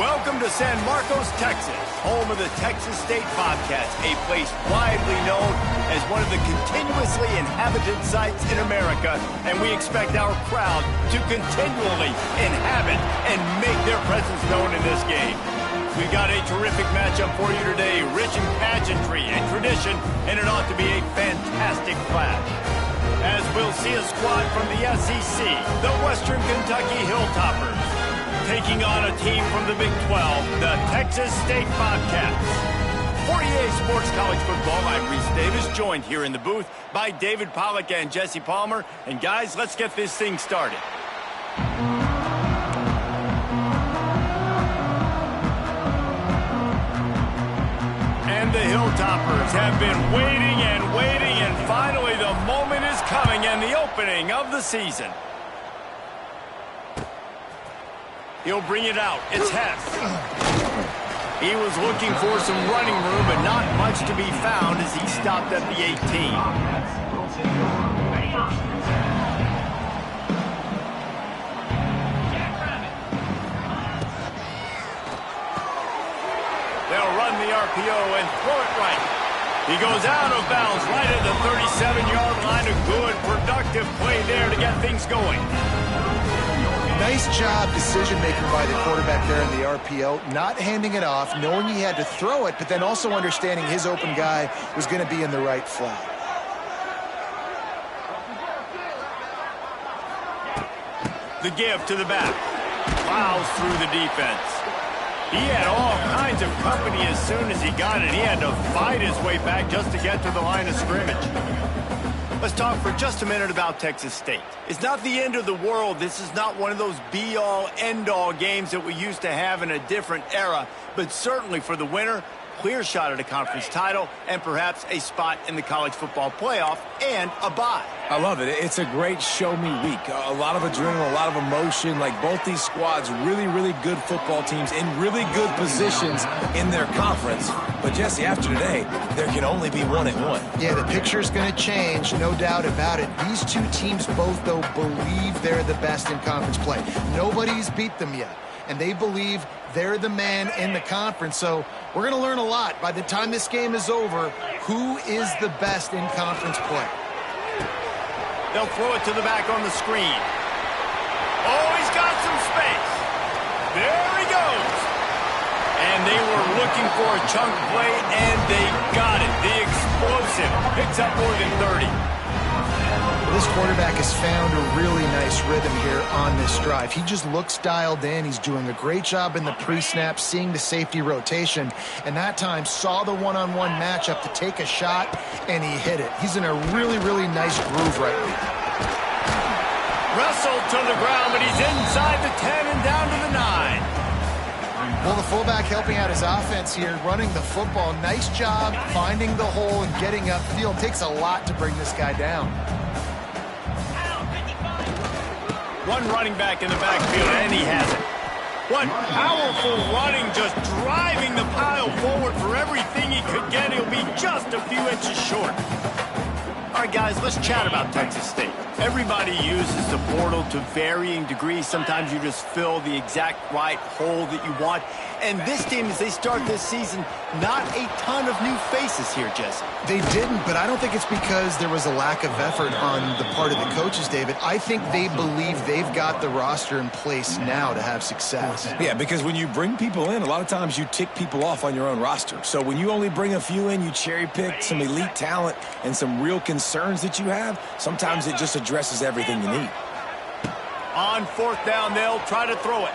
Welcome to San Marcos, Texas, home of the Texas State Bobcats, a place widely known as one of the continuously inhabited sites in America, and we expect our crowd to continually inhabit and make their presence known in this game. We've got a terrific matchup for you today, rich in pageantry and tradition, and it ought to be a fantastic clash. As we'll see a squad from the SEC, the Western Kentucky Hilltoppers, taking on a team from the Big 12, the Texas State Bobcats. For EA Sports College Football, I'm Reese Davis, joined here in the booth by David Pollack and Jesse Palmer. And guys, let's get this thing started. And the Hilltoppers have been waiting and waiting, and finally the moment is coming and the opening of the season. He'll bring it out. It's Hess. He was looking for some running room, but not much to be found as he stopped at the 18. They'll run the RPO and throw it right. He goes out of bounds right at the 37-yard line. A good, productive play there to get things going. Nice job decision-making by the quarterback there in the RPO, not handing it off, knowing he had to throw it, but then also understanding his open guy was going to be in the right flat. The give to the back. Plows through the defense. He had all kinds of company as soon as he got it. He had to fight his way back just to get to the line of scrimmage. Let's talk for just a minute about Texas State. It's not the end of the world. This is not one of those be-all, end-all games that we used to have in a different era. But certainly for the winner, clear shot at a conference title and perhaps a spot in the college football playoff and a bye. I love it. It's a great show-me week. A lot of adrenaline, a lot of emotion. Like both these squads, really, really good football teams in really good positions in their conference. But, Jesse, after today, there can only be one and one. Yeah, the picture's going to change, no doubt about it. These two teams both, though, believe they're the best in conference play. Nobody's beat them yet, and they believe they're the man in the conference. So we're going to learn a lot by the time this game is over. Who is the best in conference play? They'll throw it to the back on the screen. Oh, he's got some space. There he goes. And they were looking for a chunk play, and they got it. The explosive picks up more than 30. This quarterback has found a really nice rhythm here on this drive. He just looks dialed in. He's doing a great job in the pre-snap, seeing the safety rotation, and that time saw the one-on-one matchup to take a shot, and he hit it. He's in a really, really nice groove right now. Wrestled to the ground, but he's inside the 10 and down to the 9. Well, the fullback helping out his offense here, running the football. Nice job finding the hole and getting upfield. Takes a lot to bring this guy down. One running back in the backfield, and he has it. What powerful running, just driving the pile forward for everything he could get. He'll be just a few inches short. All right, guys, let's chat about Texas State. Everybody uses the portal to varying degrees. Sometimes you just fill the exact right hole that you want. And this team, as they start this season, not a ton of new faces here, Jesse. They didn't, but I don't think it's because there was a lack of effort on the part of the coaches, David. I think they believe they've got the roster in place now to have success. Yeah, because when you bring people in, a lot of times you tick people off on your own roster. So when you only bring a few in, you cherry-pick some elite talent and some real concerns that you have, sometimes it just addresses everything you need. On fourth down, they'll try to throw it.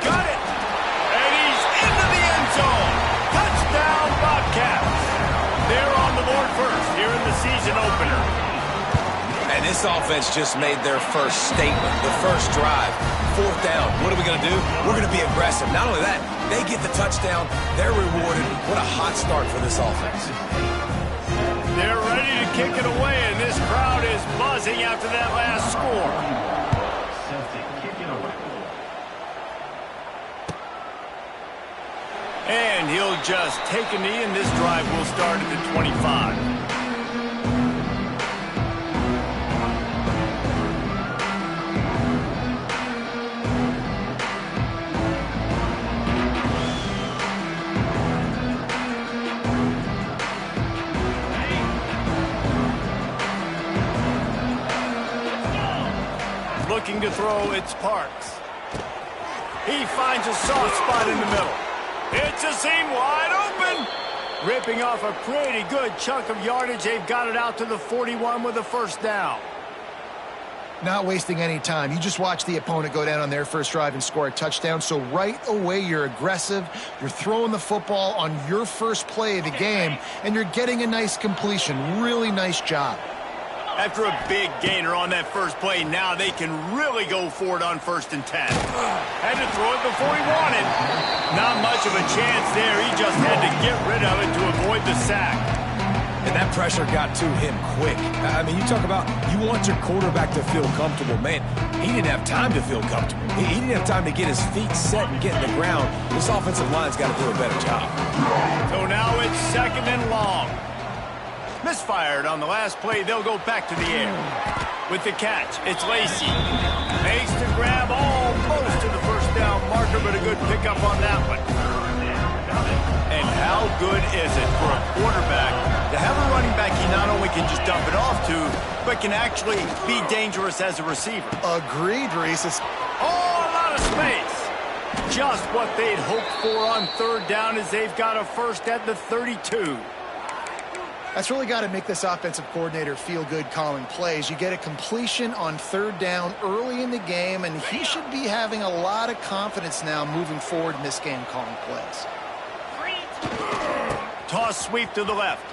Got it! And he's into the end zone. Touchdown, Bobcats. They're on the board first here in the season opener. And this offense just made their first statement, the first drive. Fourth down. What are we going to do? We're going to be aggressive. Not only that, they get the touchdown. They're rewarded. What a hot start for this offense. They're ready to kick it away, and this crowd is buzzing after that last score. And he'll just take a knee, and this drive will start at the 25. Looking to throw, it's Parks. He finds a soft spot in the middle. It's a seam wide open. Ripping off a pretty good chunk of yardage. They've got it out to the 41 with a first down. Not wasting any time. You just watch the opponent go down on their first drive and score a touchdown. So right away, you're aggressive. You're throwing the football on your first play of the game, and you're getting a nice completion. Really nice job. After a big gainer on that first play, now they can really go for it on 1st and 10. Had to throw it before he wanted. Not much of a chance there. He just had to get rid of it to avoid the sack. And that pressure got to him quick. I mean, you talk about you want your quarterback to feel comfortable. Man, he didn't have time to feel comfortable. He didn't have time to get his feet set and get in the ground. This offensive line's got to do a better job. So now it's 2nd and long. Misfired on the last play. They'll go back to the air. With the catch, it's Lacey. Makes the grab almost to the first down marker, but a good pickup on that one. And how good is it for a quarterback to have a running back he not only can just dump it off to, but can actually be dangerous as a receiver? Agreed, Reese. Oh, a lot of space. Just what they'd hoped for on 3rd down as they've got a first at the 32. That's really got to make this offensive coordinator feel good calling plays. You get a completion on 3rd down early in the game, and he should be having a lot of confidence now moving forward in this game calling plays. Toss sweep to the left.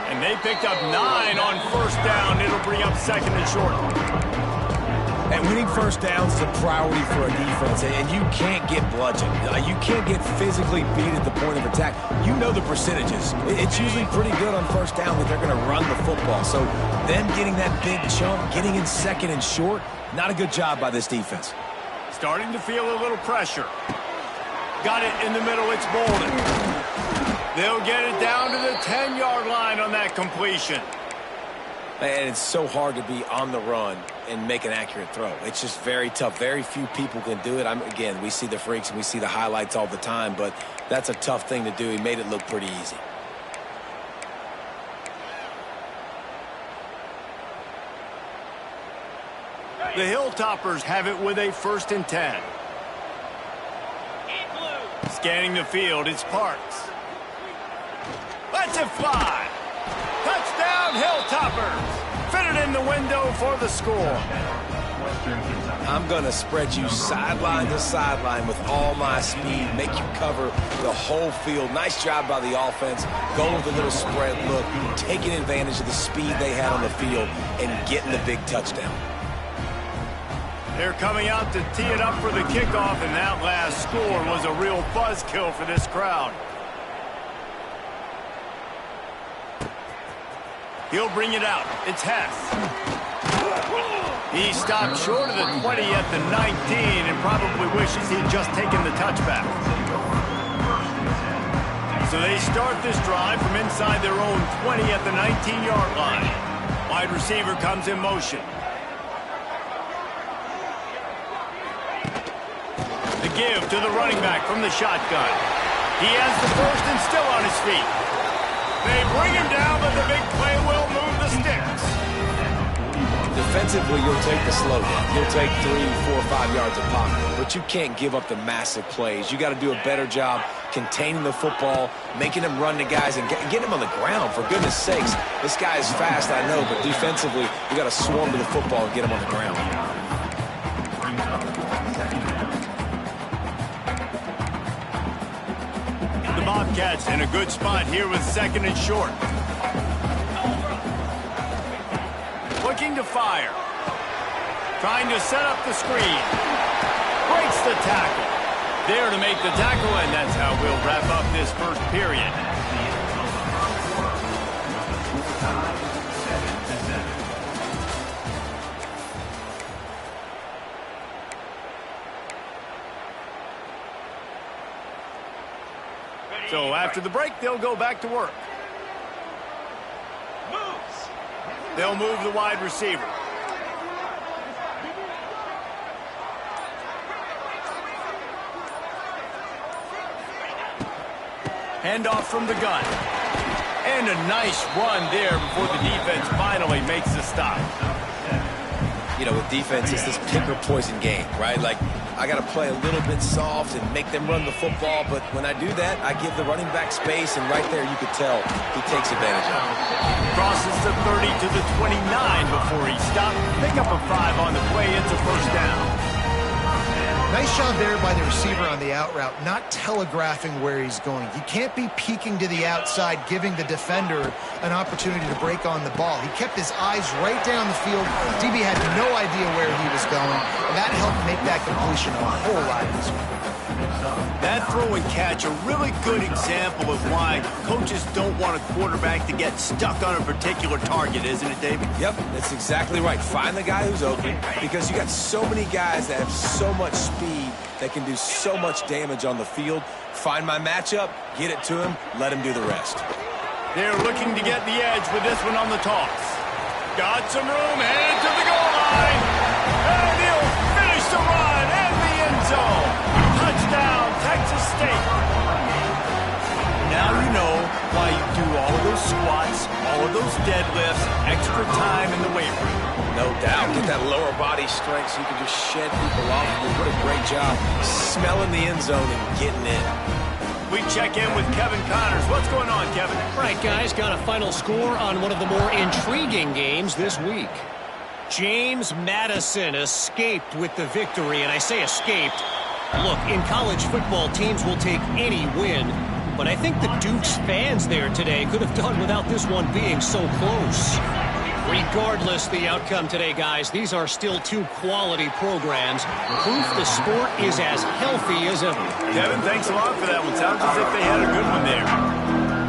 And they picked up 9 on 1st down. It'll bring up 2nd and short. And winning first downs is a priority for a defense, and you can't get bludgeoned. You can't get physically beat at the point of attack. You know the percentages. It's usually pretty good on 1st down that they're going to run the football. So them getting that big chunk, getting in 2nd and short, not a good job by this defense. Starting to feel a little pressure. Got it in the middle. It's Bolden. They'll get it down to the 10-yard line on that completion. And it's so hard to be on the run and make an accurate throw. It's just very tough. Very few people can do it. Again, we see the freaks and we see the highlights all the time, but that's a tough thing to do. He made it look pretty easy. The Hilltoppers have it with a 1st and 10. Scanning the field, it's Parks. Lets it fly. Touchdown, Hilltoppers. Fitted in the window for the score. I'm going to spread you sideline to sideline with all my speed, make you cover the whole field. Nice job by the offense. Go with a little spread look, taking advantage of the speed they had on the field and getting the big touchdown. They're coming out to tee it up for the kickoff, and that last score was a real buzzkill for this crowd. He'll bring it out. It's Hess. He stopped short of the 20 at the 19 and probably wishes he'd just taken the touchback. So they start this drive from inside their own 20 at the 19-yard line. Wide receiver comes in motion. The give to the running back from the shotgun. He has the first and still on his feet. They bring him down, but the big play will move the sticks. Defensively, you'll take the slow down. You'll take 3, 4, 5 yards of pocket, but you can't give up the massive plays. You got to do a better job containing the football, making them run to guys and get him on the ground. For goodness sakes, this guy is fast, I know, but defensively, you got to swarm to the football and get him on the ground. The Bobcats in a good spot here with 2nd and short. Looking to fire. Trying to set up the screen. Breaks the tackle. There to make the tackle, and that's how we'll wrap up this first period. So after the break, they'll go back to work. They'll move the wide receiver. Handoff from the gun. And a nice run there before the defense finally makes the stop. you know, with defense, it's this pick or poison game, right? Like, I got to play a little bit soft and make them run the football, but when I do that, I give the running back space, and right there you could tell he takes advantage of it. Crosses the 30 to the 29 before he stopped. Pick up a 5 on the play. It's a first down. Nice job there by the receiver on the out route, not telegraphing where he's going. You can't be peeking to the outside, giving the defender an opportunity to break on the ball. He kept his eyes right down the field. DB had no idea where he was going, and that helped make that completion a whole lot easier. That throw and catch, a really good example of why coaches don't want a quarterback to get stuck on a particular target, isn't it, David? Yep, that's exactly right. Find the guy who's open, because you got so many guys that have so much speed that can do so much damage on the field. Find my matchup, get it to him, let him do the rest. They're looking to get the edge with this one on the toss. Got some room, headed to the goal line. And he'll finish the run and the end zone. Touchdown, Texas State. Now you know why you do all of those squats, all of those deadlifts, extra time in the weight room. No doubt. Get that lower body strength so you can just shed people off. What a great job smelling the end zone and getting in. We check in with Kevin Connors. What's going on, Kevin? Right, guys, got a final score on one of the more intriguing games this week. James Madison escaped with the victory, and I say escaped. Look, in college football, teams will take any win, but I think the Duke's fans there today could have done without this one being so close. Regardless the outcome today, guys, these are still two quality programs. Proof the sport is as healthy as ever. Kevin, thanks a lot for that one. Sounds as if they had a good one there.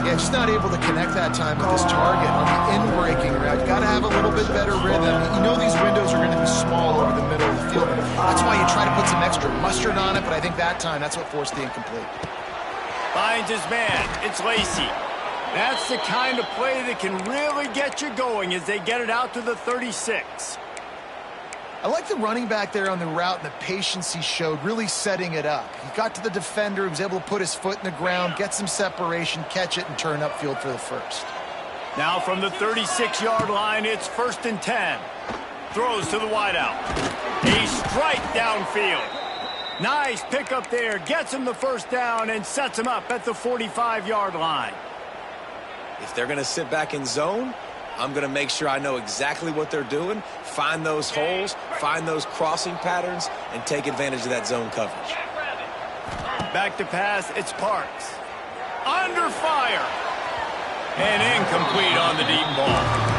Yeah, just not able to connect that time with this target on the in-breaking route. You got to have a little bit better rhythm. You know these windows are going to be small over the middle of the field. That's why you try to put some extra mustard on it, but I think that time, that's what forced the incomplete. Finds his man. It's Lacey. That's the kind of play that can really get you going as they get it out to the 36. I like the running back there on the route and the patience he showed, really setting it up. He got to the defender, he was able to put his foot in the ground, get some separation, catch it, and turn upfield for the first. Now from the 36-yard line, it's 1st and 10. Throws to the wideout. A strike downfield. Nice pickup there. Gets him the first down and sets him up at the 45-yard line. If they're going to sit back in zone, I'm going to make sure I know exactly what they're doing, find those holes, find those crossing patterns, and take advantage of that zone coverage. Back to pass, it's Parks. Under fire. And incomplete on the deep ball.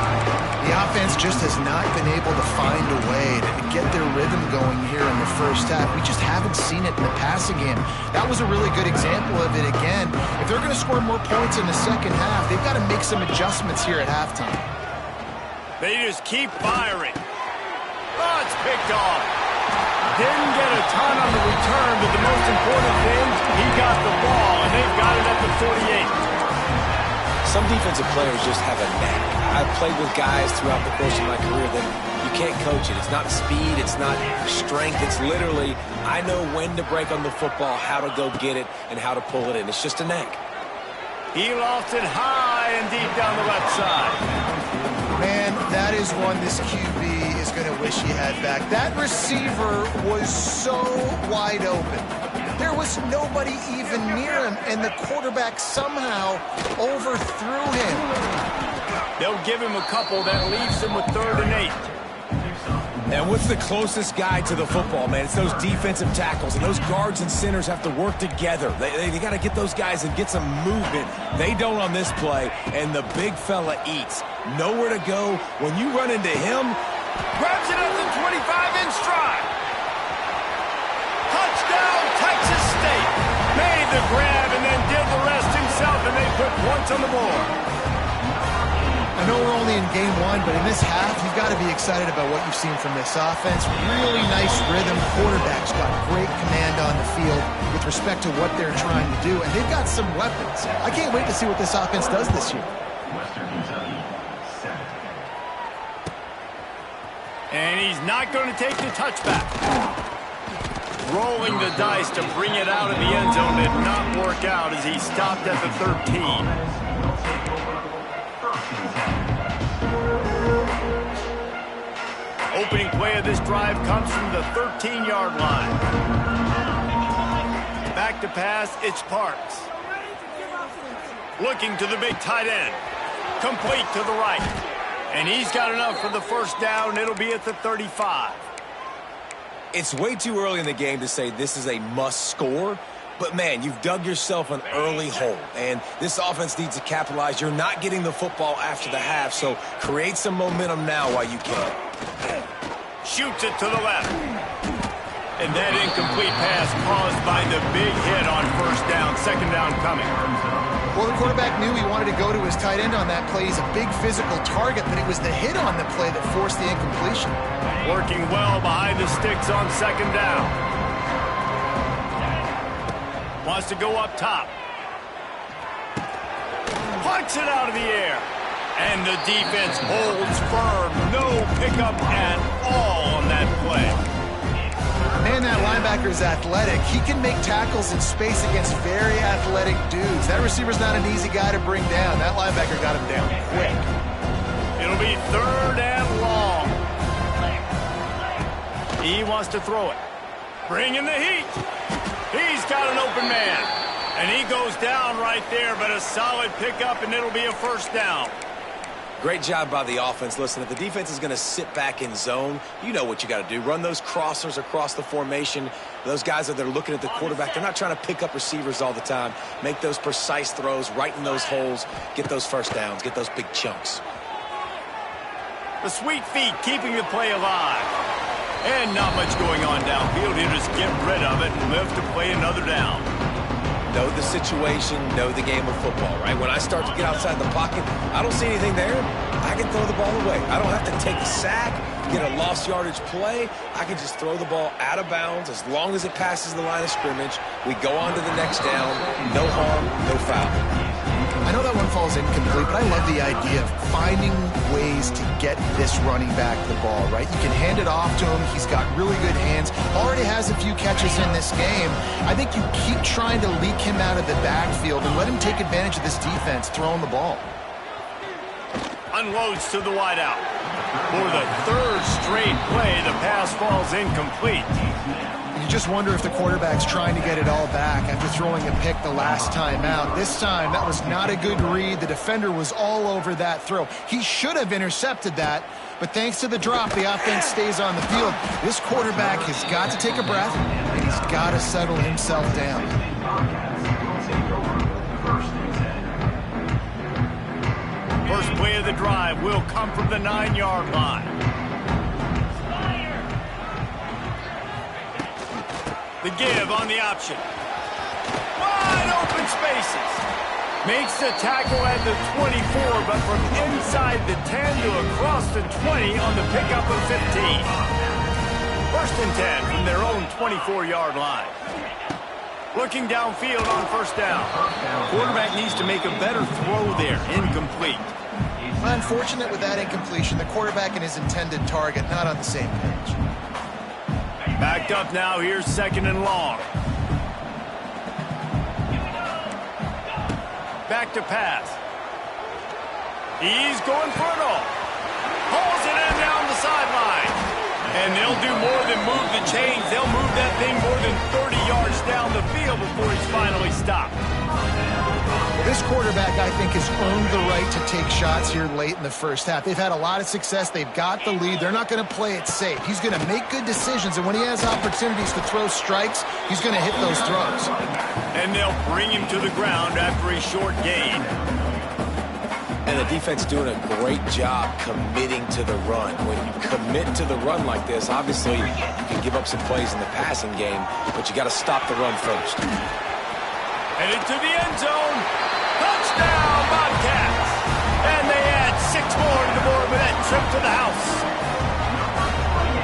The offense just has not been able to find a way to get their rhythm going here in the first half. We just haven't seen it in the passing game. That was a really good example of it again. If they're going to score more points in the second half, they've got to make some adjustments here at halftime. They just keep firing. Oh, it's picked off. Didn't get a ton on the return, but the most important thing, he got the ball, and they've got it at the 48. Some defensive players just have a knack. I've played with guys throughout the course of my career that you can't coach it. It's not speed, it's not strength. It's literally, I know when to break on the football, how to go get it, and how to pull it in. It's just a knack. He lofts it high and deep down the left side. Man, that is one this QB is going to wish he had back. That receiver was so wide open. There was nobody even near him, and the quarterback somehow overthrew him. They'll give him a couple that leaves him with 3rd and 8. And what's the closest guy to the football, man? It's those defensive tackles, and those guards and centers have to work together. They got to get those guys and get some movement. They don't on this play, and the big fella eats. Nowhere to go. When you run into him, grabs it at the 25 in stride. Touchdown, Texas State. Made the grab and then did the rest himself, and they put points on the board. I know we're only in game one, but in this half, you've got to be excited about what you've seen from this offense. Really nice rhythm. Quarterback's got great command on the field with respect to what they're trying to do, and they've got some weapons. I can't wait to see what this offense does this year. And he's not going to take the touchback. Rolling the dice to bring it out of the end zone did not work out as he stopped at the 13. Opening play of this drive comes from the 13-yard line. Back to pass, it's Parks. Looking to the big tight end. Complete to the right. And he's got enough for the first down. It'll be at the 35. It's way too early in the game to say this is a must score. But, man, you've dug yourself an early hole, and this offense needs to capitalize. You're not getting the football after the half, so create some momentum now while you can. Shoots it to the left. And that incomplete pass caused by the big hit on first down. Second down coming. Well, the quarterback knew he wanted to go to his tight end on that play. He's a big physical target, but it was the hit on the play that forced the incompletion. Working well behind the sticks on second down. Wants to go up top. Punts it out of the air. And the defense holds firm. No pickup at all on that play. Man, that linebacker is athletic. He can make tackles in space against very athletic dudes. That receiver's not an easy guy to bring down. That linebacker got him down quick. It'll be third and long. He wants to throw it. Bring in the heat. He's got an open man. And he goes down right there, but a solid pickup, and it'll be a first down. Great job by the offense. Listen, if the defense is going to sit back in zone, you know what you got to do. Run those crossers across the formation. Those guys that are looking at the quarterback, they're not trying to pick up receivers all the time. Make those precise throws, right in those holes, get those first downs, get those big chunks. The sweet feet keeping the play alive. And not much going on downfield. He'll just get rid of it and live to play another down. Know the situation, know the game of football, right? When I start to get outside the pocket, I don't see anything there. I can throw the ball away. I don't have to take a sack, get a lost yardage play. I can just throw the ball out of bounds as long as it passes the line of scrimmage. We go on to the next down. No harm, no foul. I know that one falls incomplete, but I love the idea of finding ways to get this running back the ball, right? You can hand it off to him. He's got really good hands. Already has a few catches in this game. I think you keep trying to leak him out of the backfield and let him take advantage of this defense throwing the ball. Unloads to the wideout. For the third straight play, the pass falls incomplete. You just wonder if the quarterback's trying to get it all back after throwing a pick the last time out. This time, that was not a good read. The defender was all over that throw. He should have intercepted that, but thanks to the drop, the offense stays on the field. This quarterback has got to take a breath, and he's got to settle himself down. First play of the drive will come from the 9-yard line. The give on the option. Wide open spaces. Makes the tackle at the 24, but from inside the 10 to across the 20 on the pickup of 15. First and 10 from their own 24-yard line. Looking downfield on first down. Quarterback needs to make a better throw there. Incomplete. Unfortunate with that incompletion. The quarterback and his intended target not on the same page. Backed up now, here's second and long. Back to pass. He's going for it all. Pulls it in down the sideline. And they'll do more than move the chains. They'll move that thing more than 30 yards down the field before he's finally stopped. Well, this quarterback, I think, has earned the right to take shots here late in the first half. They've had a lot of success. They've got the lead. They're not going to play it safe. He's going to make good decisions, and when he has opportunities to throw strikes, he's going to hit those throws. And they'll bring him to the ground after a short gain. And the defense doing a great job committing to the run. When you commit to the run like this, obviously you can give up some plays in the passing game, but you got to stop the run first. Headed to the end zone. Touchdown, Bobcats. And they add 6 more to the board with that trip to the house.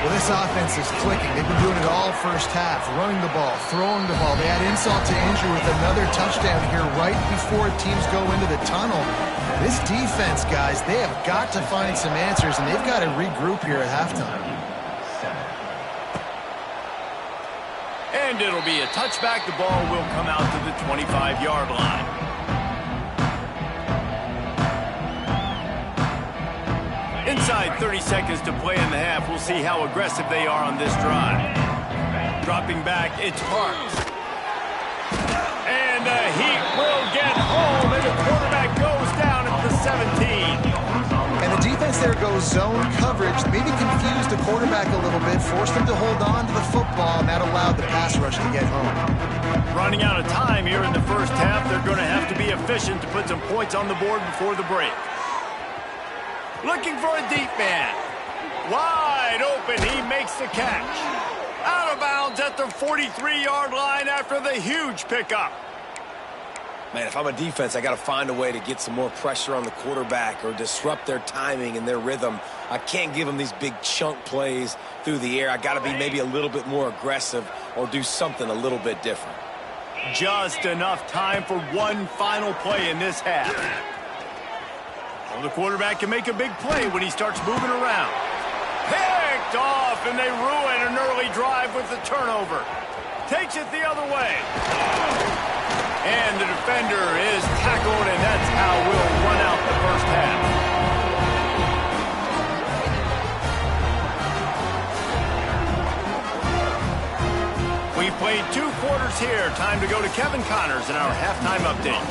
Well, this offense is clicking. They've been doing it all first half, running the ball, throwing the ball. They add insult to injury with another touchdown here right before teams go into the tunnel. This defense, guys, they have got to find some answers, and they've got to regroup here at halftime. And it'll be a touchback. The ball will come out to the 25-yard line. Inside 30 seconds to play in the half. We'll see how aggressive they are on this drive. Dropping back, it's Parks. And the Heat will get home, and the quarterback goes down at the 17. And the defense there goes zone coverage, maybe confused the quarterback a little bit, forced him to hold on to the football, and that allowed the pass rush to get home. Running out of time here in the first half, they're going to have to be efficient to put some points on the board before the break. Looking for a deep man. Wide open, he makes the catch. Out of bounds at the 43-yard line after the huge pickup. Man, if I'm a defense, I got to find a way to get some more pressure on the quarterback or disrupt their timing and their rhythm. I can't give them these big chunk plays through the air. I got to be maybe a little bit more aggressive or do something a little bit different. Just enough time for one final play in this half. Well, the quarterback can make a big play when he starts moving around. Picked off, and they ruin an early drive with the turnover. Takes it the other way. And the defender is tackled, and that's how we'll run out the first half. We played 2 quarters here. Time to go to Kevin Connors in our halftime update.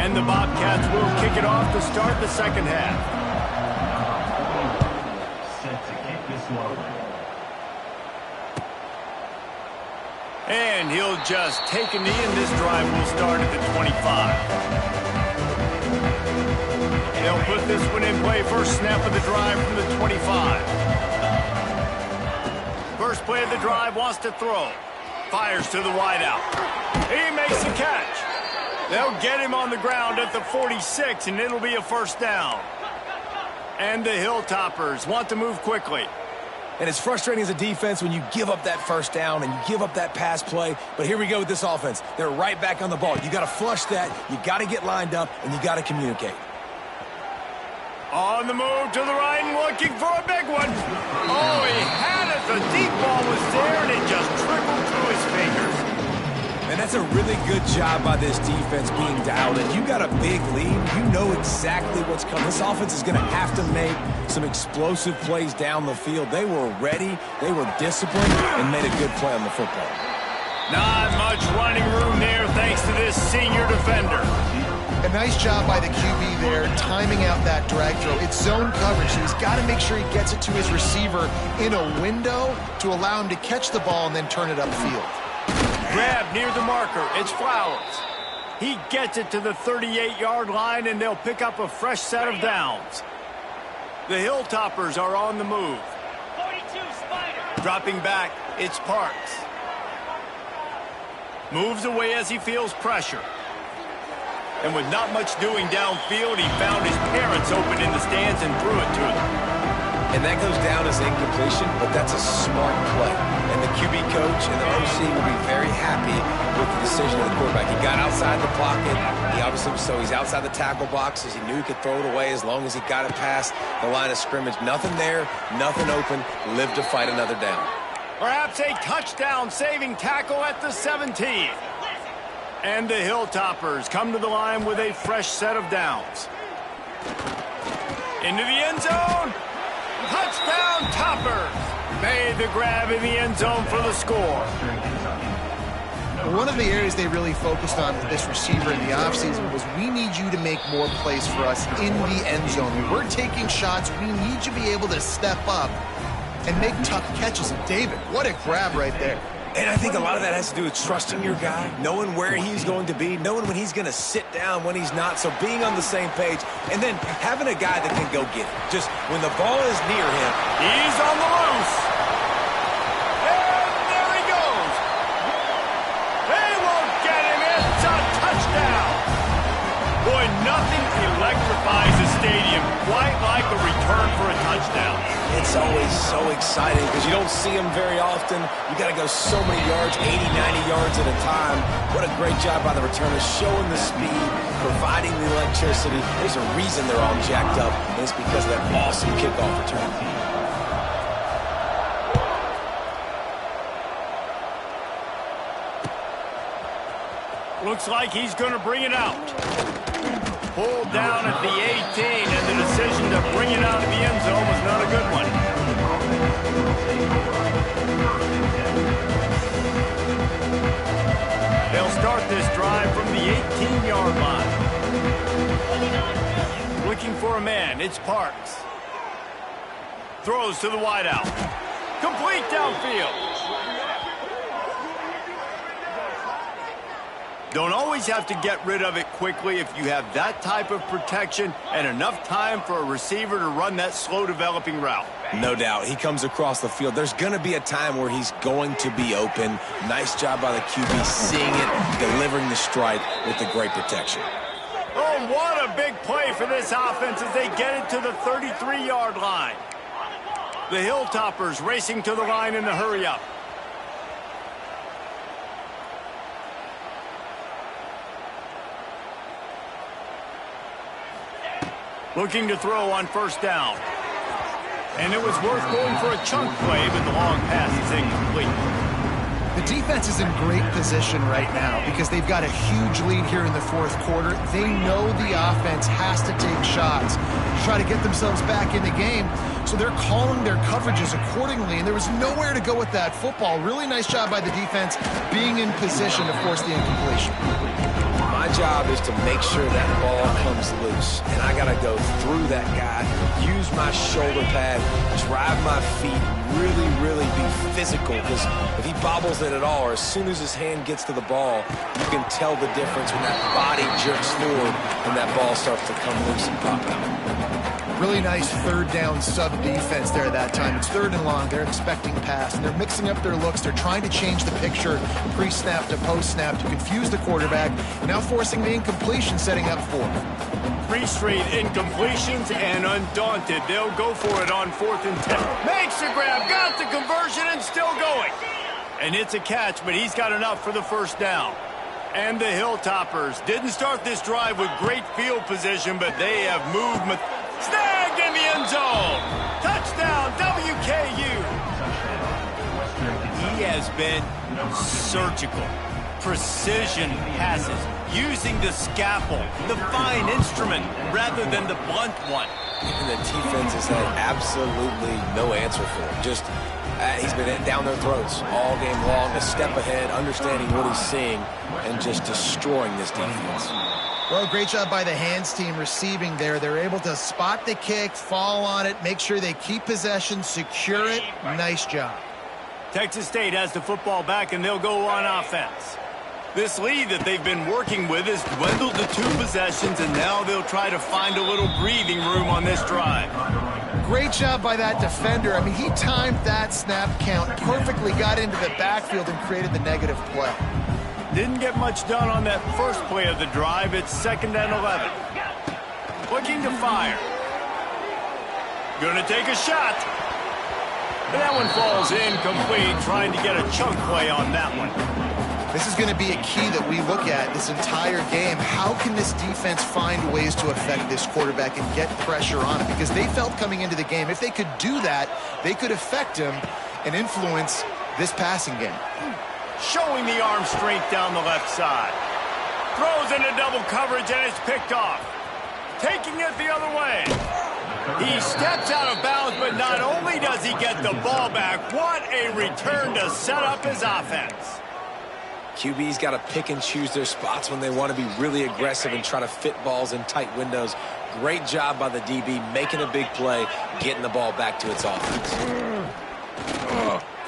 And the Bobcats will kick it off to start the second half. Set to kick this one. And he'll just take a knee, and this drive will start at the 25. They'll put this one in play. First snap of the drive from the 25. First play of the drive, wants to throw. Fires to the wideout. He makes the catch. They'll get him on the ground at the 46, and it'll be a first down. And the Hilltoppers want to move quickly. And it's frustrating as a defense when you give up that first down and you give up that pass play. But here we go with this offense. They're right back on the ball. You got to flush that. You got to get lined up, and you got to communicate. On the move to the right and looking for a big one. Oh, he had it. The deep ball was there, and it just trickled through his fingers. And that's a really good job by this defense being dialed in. You got a big lead. You know exactly what's coming. This offense is going to have to make some explosive plays down the field. They were ready, they were disciplined, and made a good play on the football. Not much running room there thanks to this senior defender. A nice job by the QB there, timing out that drag throw. It's zone coverage, so he's got to make sure he gets it to his receiver in a window to allow him to catch the ball and then turn it upfield. Grab near the marker. It's Flowers. He gets it to the 38-yard line, and they'll pick up a fresh set of downs. The Hilltoppers are on the move. 42 Spider. Dropping back, it's Parks. Moves away as he feels pressure. And with not much doing downfield, he found his parents open in the stands and threw it to them. And that goes down as incompletion, but that's a smart play. And the QB coach and the OC will be very happy with the decision of the quarterback. He got outside the pocket. He obviously, so he's outside the tackle boxes. He knew he could throw it away as long as he got it past the line of scrimmage. Nothing there, nothing open. Lived to fight another down. Perhaps a touchdown-saving tackle at the 17. And the Hilltoppers come to the line with a fresh set of downs. Into the end zone. Touchdown, Toppers. Made the grab in the end zone for the score. One of the areas they really focused on with this receiver in the offseason was we need you to make more plays for us in the end zone. When we're taking shots, we need you to be able to step up and make tough catches. And David, what a grab right there. And I think a lot of that has to do with trusting your guy, knowing where he's going to be, knowing when he's going to sit down, when he's not. So being on the same page, and then having a guy that can go get it. Just when the ball is near him, he's on the loose. And there he goes. They won't get him. It's a touchdown. Boy, nothing electrifies a stadium quite like a return for a touchdown. it's always so exciting because you don't see them very often. You got to go so many yards, 80, 90 yards at a time. What a great job by the returners, showing the speed, providing the electricity. There's a reason they're all jacked up, and it's because of that awesome kickoff return. Looks like he's going to bring it out. Pulled down at the 18, and the decision to bring it out of the end zone was not a good one. They'll start this drive from the 18-yard line. Looking for a man, it's Parks. Throws to the wideout. Complete downfield. Don't always have to get rid of it quickly if you have that type of protection and enough time for a receiver to run that slow-developing route. No doubt. He comes across the field. There's going to be a time where he's going to be open. Nice job by the QB seeing it, delivering the strike with the great protection. Oh, what a big play for this offense as they get it to the 33-yard line. The Hilltoppers racing to the line in the hurry-up. Looking to throw on first down. And it was worth going for a chunk play, but the long pass is incomplete. The defense is in great position right now because they've got a huge lead here in the fourth quarter. They know the offense has to take shots to try to get themselves back in the game, so they're calling their coverages accordingly, and there was nowhere to go with that football. Really nice job by the defense being in position to force the incompletion. My job is to make sure that ball comes loose, and I got to go through that guy, use my shoulder pad, drive my feet, really be physical, because if he bobbles it at all, or as soon as his hand gets to the ball, you can tell the difference when that body jerks forward and that ball starts to come loose and pop out. Really nice third down sub defense there at that time. It's third and long. They're expecting pass, and they're mixing up their looks. They're trying to change the picture pre-snap to post-snap to confuse the quarterback, now forcing the incompletion, setting up fourth. 3 straight incompletions, and undaunted, they'll go for it on 4th and 10. Makes the grab, got the conversion, and still going. And it's a catch, but he's got enough for the first down. And the Hilltoppers didn't start this drive with great field position, but they have moved. Snagged in the end zone. Touchdown, WKU. He has been surgical. Precision passes, using the scalpel, the fine instrument, rather than the blunt one. And the defense has had absolutely no answer for him. Just, he's been down their throats all game long, a step ahead, understanding what he's seeing, and just destroying this defense. Well, great job by the hands team receiving there. They're able to spot the kick, fall on it, make sure they keep possession, secure it. Nice job. Texas State has the football back, and they'll go on offense. This lead that they've been working with has dwindled to 2 possessions, and now they'll try to find a little breathing room on this drive. Great job by that defender. I mean, he timed that snap count perfectly, got into the backfield, and created the negative play. Didn't get much done on that first play of the drive. It's 2nd and 11. Looking to fire. Gonna take a shot. And that one falls incomplete, trying to get a chunk play on that one. This is going to be a key that we look at this entire game. How can this defense find ways to affect this quarterback and get pressure on him? Because they felt coming into the game, if they could do that, they could affect him and influence this passing game. Showing the arm strength down the left side. Throws into double coverage, and it's picked off. Taking it the other way. He steps out of bounds, but not only does he get the ball back, what a return to set up his offense. QB's got to pick and choose their spots when they want to be really aggressive and try to fit balls in tight windows. Great job by the DB, making a big play, getting the ball back to its offense.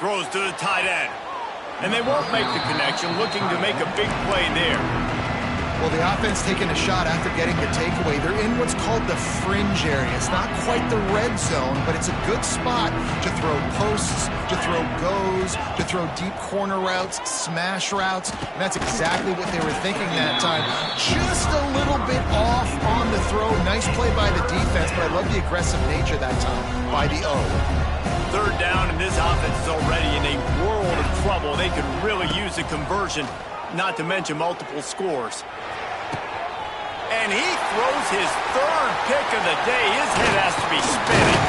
Throws to the tight end. And they won't make the connection, looking to make a big play there. Well, the offense taking a shot after getting the takeaway. They're in what's called the fringe area. It's not quite the red zone, but it's a good spot to throw posts, to throw goes, to throw deep corner routes, smash routes. And that's exactly what they were thinking that time. Just a little bit off on the throw. Nice play by the defense, but I love the aggressive nature that time by the O. 3rd down, and this offense is already in a world of trouble. They could really use a conversion, not to mention multiple scores. And he throws his 3rd pick of the day. His head has to be spinning.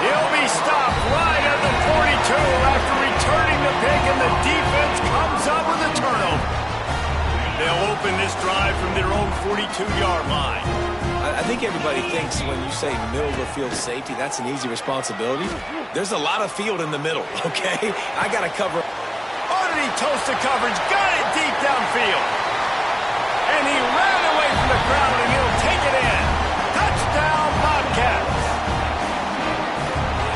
He'll be stopped right at the 42 after returning the pick, and the defense comes up with a turnover. They'll open this drive from their own 42-yard line. I think everybody thinks when you say middle of the field safety, that's an easy responsibility. There's a lot of field in the middle, okay? I got to cover. Underneath toasted coverage, got it deep downfield. And he ran away from the crowd, and he'll take it in. Touchdown, Bobcats.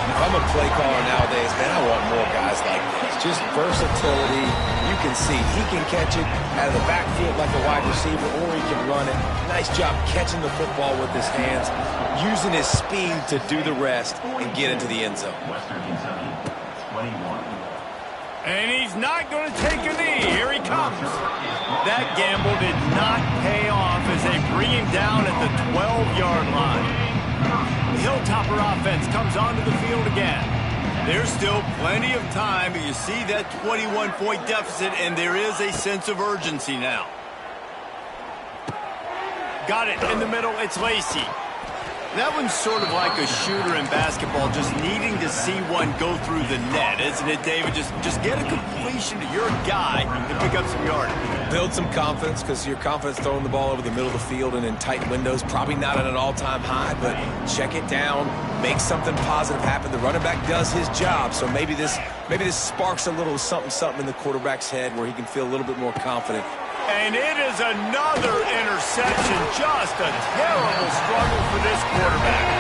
If I'm a play caller nowadays, man, I want more guys like this. Just versatility. You can see he can catch it out of the backfield like a wide receiver, or he can run it. Nice job catching the football with his hands, using his speed to do the rest and get into the end zone. Western Kentucky, 21. And he's not going to take a knee. Here he comes. That gamble did not pay off as they bring him down at the 12-yard line. The Hilltopper offense comes onto the field again. There's still plenty of time, but you see that 21-point deficit, and there is a sense of urgency now. Got it in the middle. It's Lacey. That one's sort of like a shooter in basketball, just needing to see one go through the net, isn't it, David? Just get a completion to your guy and pick up some yardage. Build some confidence, because your confidence throwing the ball over the middle of the field and in tight windows, probably not at an all-time high, but check it down, make something positive happen. The running back does his job, so maybe this sparks a little something in the quarterback's head where he can feel a little bit more confident. And it is another interception. Just a terrible struggle for this quarterback.